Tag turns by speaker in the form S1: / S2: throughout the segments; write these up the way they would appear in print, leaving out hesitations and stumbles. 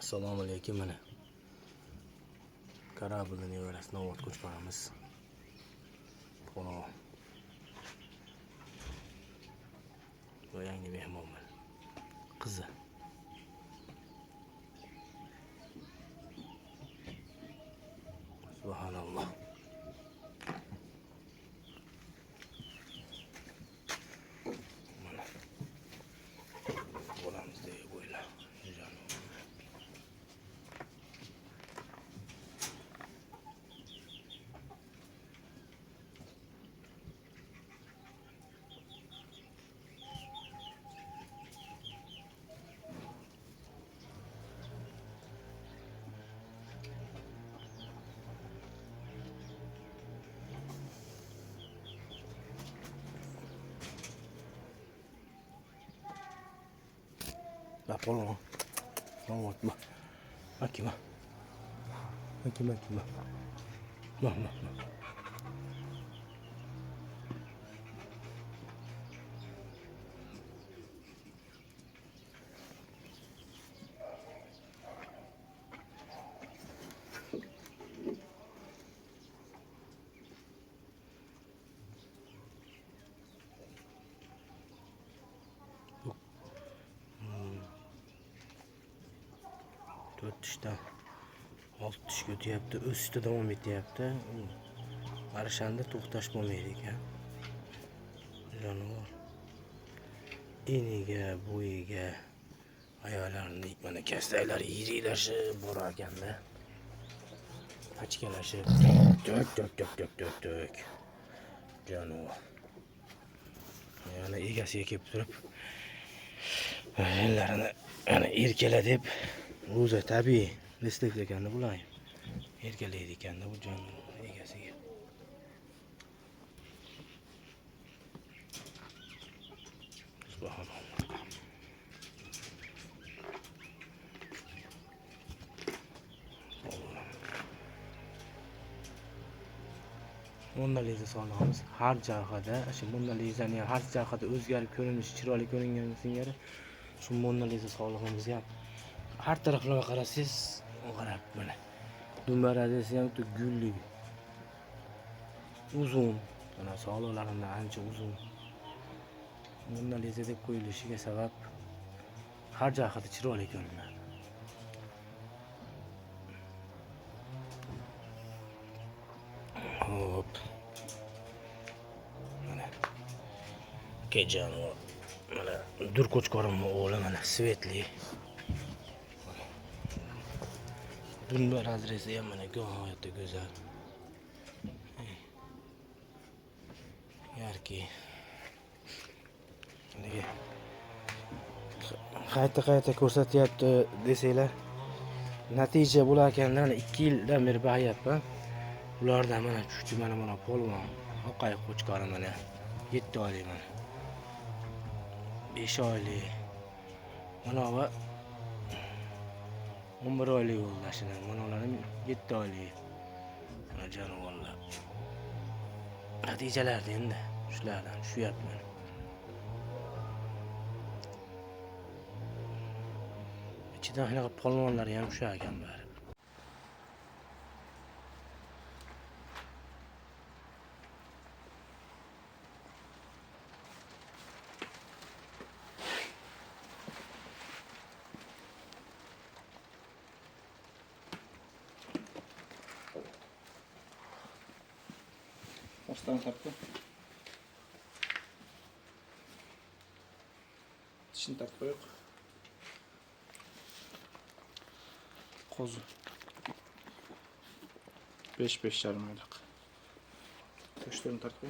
S1: Assalomu alaykum. Mana Karabilni nevarasini ovod ko'chiramiz. Xo'p. Bu yangi mehmonman. Qizi. Subhanalloh. Mana bo'lamiz deb o'ylar. La polvo. Vamos, va. Aquí va. Aquí va, aquí va. Va, va, va. Dört tishdan 6 tishga o'tyapti, o'sishda davom etyapti. Qarashanda to'xtash bo'lmaydi ekan. Jonivor eniga, bo'yiga ayollarning mana kastaklari yiriklashib borar ekanda. Pachkalashib, tok. Jonivor. Yana egasiga kelib turib, ellarini ana erkala deb o'zi tabiiy instinkt ekanda bular. Erkalaydi ekanda bu jonivor egasiga. Subhanalloh. Mona Lisa solamiz. Har jihada, shu Mona Lisani har jihada o'zgarib ko'rinishi, chiroyli ko'ringan singari shu Mona Lisa solig'imiz ham har taraflarga qarasangiz, qarab mana. Dumbaradasi ham gulli. Uzun. Mana soliqlaridan ancha uzun. Mona Lisa deb qo'yilishiga sabab har jihada chiroyli ko'rinadi. Hop. Mana Kejanov. Mana dur qo'chqorimni o'g'li mana Svetli. Dunbar razresi ham mana g'oyatda go'zal. Yarki. Qayta ko'rsatyapti desanglar, natija bo'lar ekanlar. 2 yildan beri bayapman. Ulardan mana chuchchi mana polvon, oqay qo'chqori mana 7 oylik mana. 5 oylik. Mana va 11 oylik yo'ldashilar. Mana ularning 7 oylik. Mana jonivorlar. Natijalarda endi shulardan tushyapman. Ichidan hali polvonlar ham tushar ekan bari.
S2: Baştan taktı. Dişini takma yok. Kozu. 5 yarım aylık. Köşlerini takma.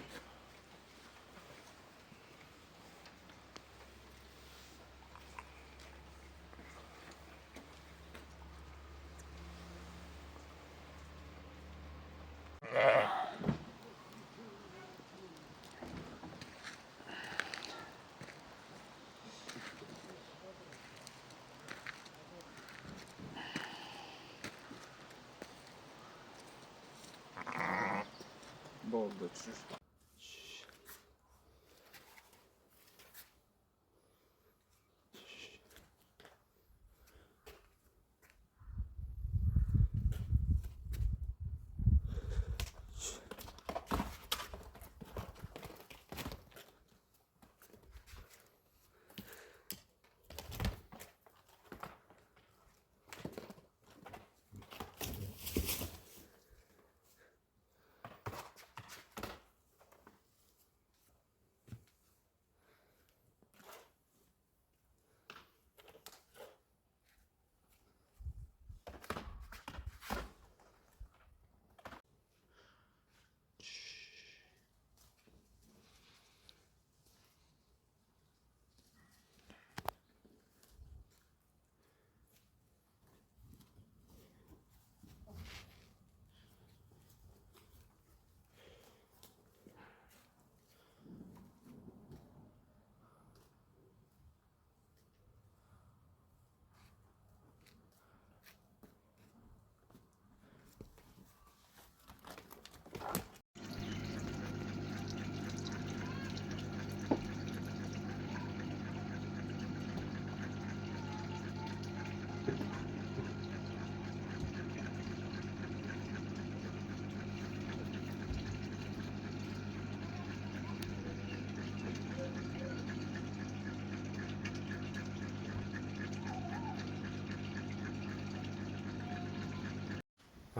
S2: Bolda düşür.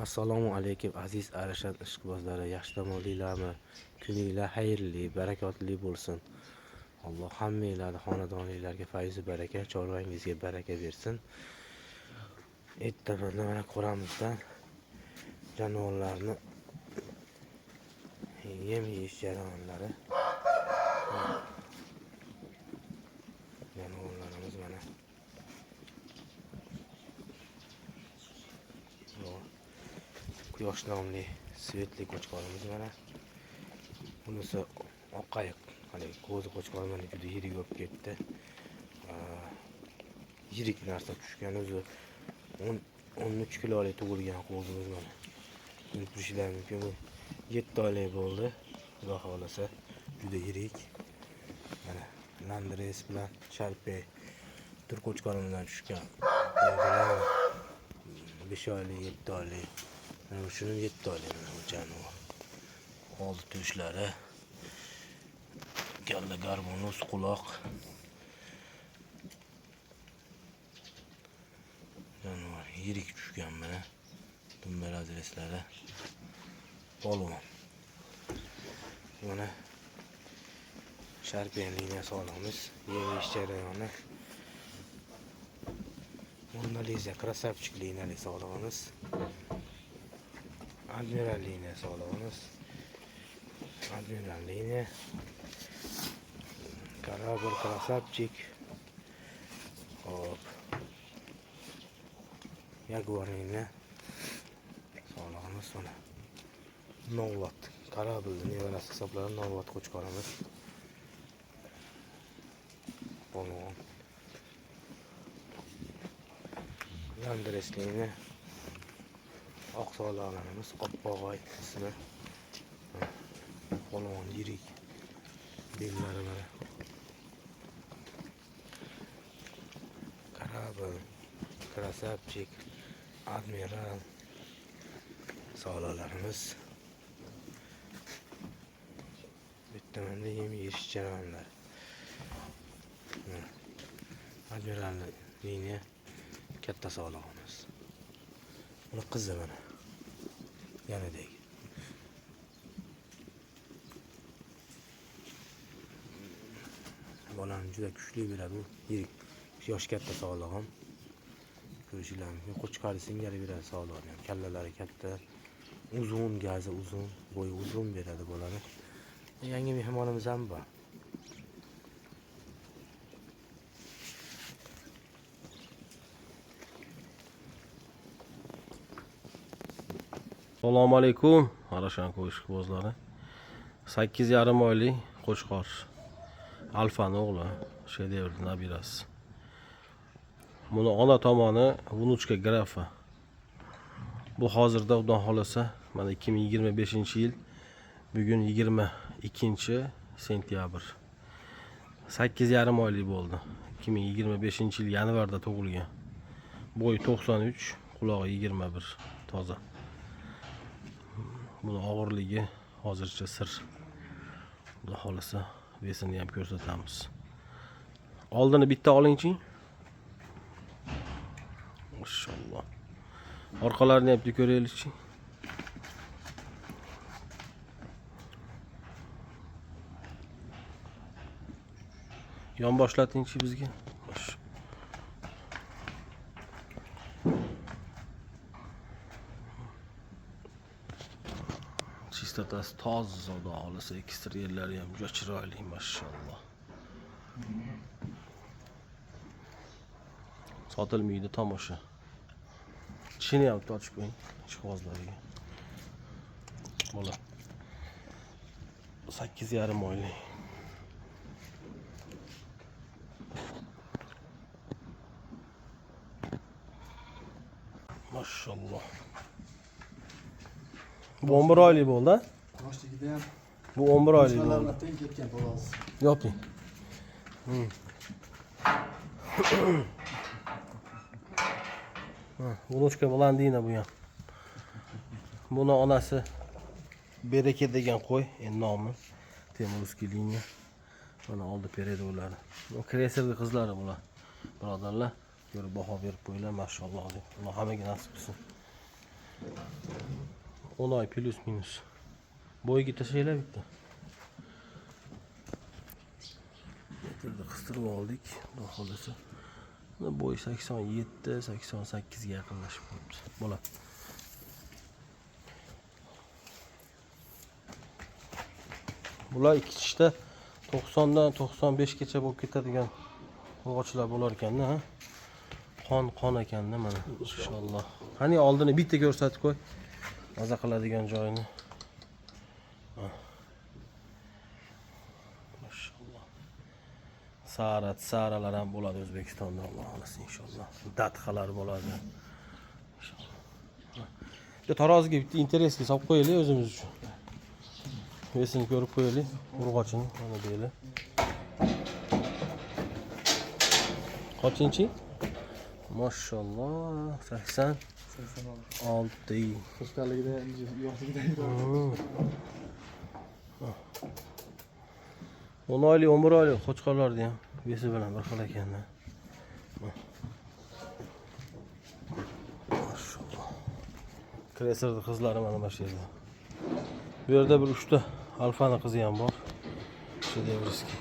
S1: Assalomu alaykum aziz Arashan ishqibozlari, yaxshi dam oldinglarmi? Kuninglar xayrli, barakotli bo'lsin. Alloh hammanglarni xonadoninglarga fayz baraka, chorvangizga baraka bersin. Ertaga mana qo'ramizdan jonivorlarni yem yeyish jarayonlari. Jonivorlarimiz mana Quyosh nomli svetli qo'chqorimiz mana. Bunisi oqayiq. Haligi ko'zi qo'chqor mana juda yirik bo'lib ketdi. Yirik narsa tushgan o'zi 13 kilolik tug'ilgan qo'zimiz mana. Ko'rib turishingiz mumkin, bu 7 oylik bo'ldi. Xudo xolasa juda yirik. Mana Landres bilan Sharpe tur qo'chqorimizdan tushgan. 5 oylik, 7 oylik. Mana shuni 7 oylik mana bu jonivor. Oldi tushlari, kalla garbonus, quloq. Jonivor yirik tushgan mana. Dumbar adreslari. Polvon. Mana Sharpen liniyasi olamiz. Yemish jarayoni. Mona Lisa krasavchik liniyasi olamiz. Admiral liniyasi olamiz. Admiral liniya. Karabil krasavchik. Hop. Jaguar liniya. Olamiz mana. Novvat. Karabilni nevarasi hisoblanib Novvat qo'chqorimiz. Polvon. Landres liniya. Oqsoqlarimiz Qoppog'oy ismi. Polvon yirik. Bellari mana. Karabil, krasavchik, admiral sog'larimiz. Bitta mana yem yeyish jarayonlari. Admiral liniya katta sog'lig'imiz. Buni qizi mana. Yanadek. Bolani juda kuchli beradi, u yirik. Yosh katta sog'lig'im. Ko'rishingiz mumkin, qo'chqari singari beradi sog'lig'ini ham. Kallalari katta, uzun, gazi uzun, bo'yi uzun beradi bolani. Yangi mehmonimiz ham bor.
S3: Assalomu alaykum, Arashan qo'shqibozlari. 8,5 oylik qo'chqor. Alfani o'g'li, Shedevr nabirasi. Buni ona tomoni Vunuchka grafa. Bu hozirda Xudo xolasa mana 2025-yil, bugun 22-sentyabr. 8,5 oylik bo'ldi. 2025-yil yanvarda tug'ilgan. Bo'yi 93, qulog'i 21, toza. Buni og'irligi hozircha sir. Xudo xolasa besini ham ko'rsatamiz. Oldini bitta olingchi. Mashalloh. Orqalarini ham ko'raylikchi. Yon boshlatingchi bizga. Chistotasi toza, Xudo xolasa, eksterierlari ham juda chiroyli, mashalloh. Sotilmaydi tomosha. Tishini ham tortib qo'ying, ishqibozlariga. Bola 8,5 oylik. Mashalloh. Bu 11 oylik bo'ldi.
S4: Yoshligida ham
S3: Bu 11 oylik bo'ldi.
S4: qo'shnilardan teng ketgan xolos.
S3: Yoping. Vunuchka Blandina bu ham. Buni onasi Bereke degan qo'y, endi nomi Temurskiy liniya. Mana oldi peredolari. Bu kreserli qizlari bular. Birodarlar, ko'rib baho berib qo'yinglar, mashalloh deb. Alloh hammaga nasib qilsin. 10 oy plus minus. Bo'yiga tashlaylar bitta. Metrda qistirib oldik. Xudo xolasa. Bo'y 87, 88 ga yaqinlashib qolibdi. Bo'ladi. Bular ikki tishda 90 dan 95 gacha bo'lib ketadigan urg'ochlar bo'lar ekanda, ha. Qon ekanda mana. Inshaalloh. Qani oldini bitta ko'rsatib qo'y. Maza qiladigan joyini. Maşallah. Saralar ham bo'ladi O'zbekistonda, Alloh xolasa inshaalloh. Datxalar bo'ladi. Inshaalloh. Bitta taroziga bitta interesga solib qo'yaylik o'zimiz uchun. Vesini ko'rib qo'yaylik, urg'ochini mana deylik. Qochinchi? Maşallah 80 6.
S4: Qo'shqarligida, yoshligida.
S3: 10 oylik, 11 oylik qo'chqorlarni ham besi bilan bir xil ekanda. Maşallah. Kreserdi qizlari mana bu yerda. Bu yerda bir 3 ta alfani qizi ham bor. Shedevriski.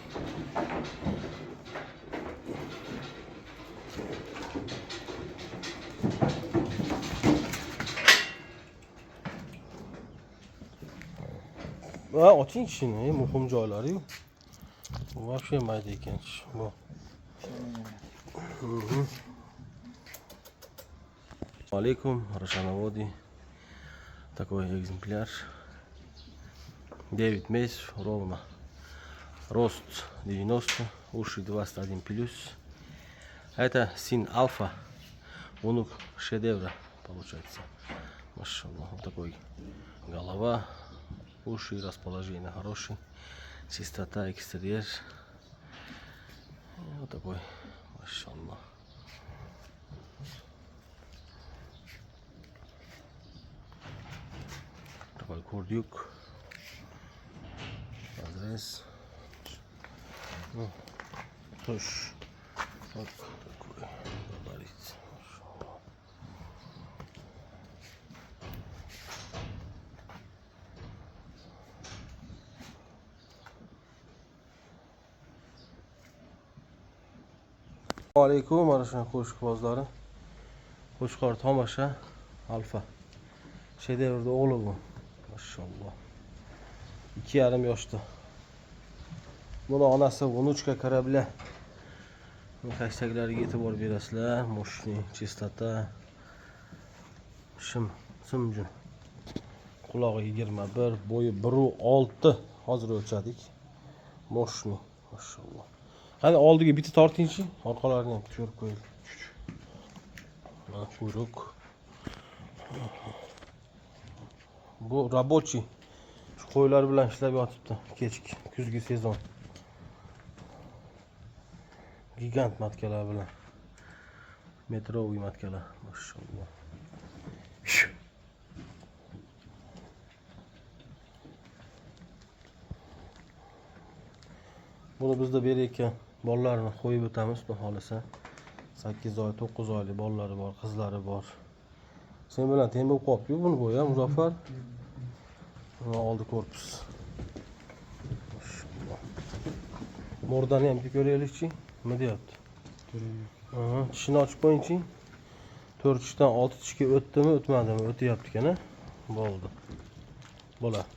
S3: Va oching ishini, muhim joylari-yu. Вообще mayda ekan bu. Алейкум, Рошановоди. Такой экземпляр. 9 месяцев ровно. Рост 90, уши 21 плюс. Это сын Альфа. Внук шедевра получается. Машаллах, вот такой голова. Уши, расположение хорошее. Чистота, экстерьер. Вот такой, машаллах. Такой курдюк. Разрез. Ну, туш. Вот такой габарит. Машаллах. Aleyküm, mana shuna qo'shiqbozlari. Qo'shqor tomosha Alfa. Shedevrda o'g'li bu. Maşallah. 2,5 yoshda. Buni onasi Vunuchka korabля. Hashtaglariga e'tibor berasizlar. Moshni, chistota. Simjun. Qulog'i 21, bo'yi 1.6. Hozir o'lchadik. Moshni, maşallah. Qani oldiga bitta tortingchi, orqalarini ham ko'rib qo'ying. Mana quyruq. Bu рабочий. Shu qo'ylar bilan ishlab yotibdi. Kechki, kuzgi sezon. Gigant matkalar bilan. Metroviy matkalar, maşallah. Bunu bizda berayotgan bolalarni qo'yib o'tamiz, xudo xolasa. 8 oy, 9 oylik bolalari bor, qizlari bor. Sen bilan teng bo'lib qolibdi-yu buni bo'yi, Muzaffar. Mana oldi korpus. Mordani ham ko'raylikchi. Nima deyapti? Aha, tishini ochib qo'yingchi. 4 tishdan 6 tishga o'tdimi, o'tmadimi? O'tyapti-kana. Bo'ldi. Bo'ladi.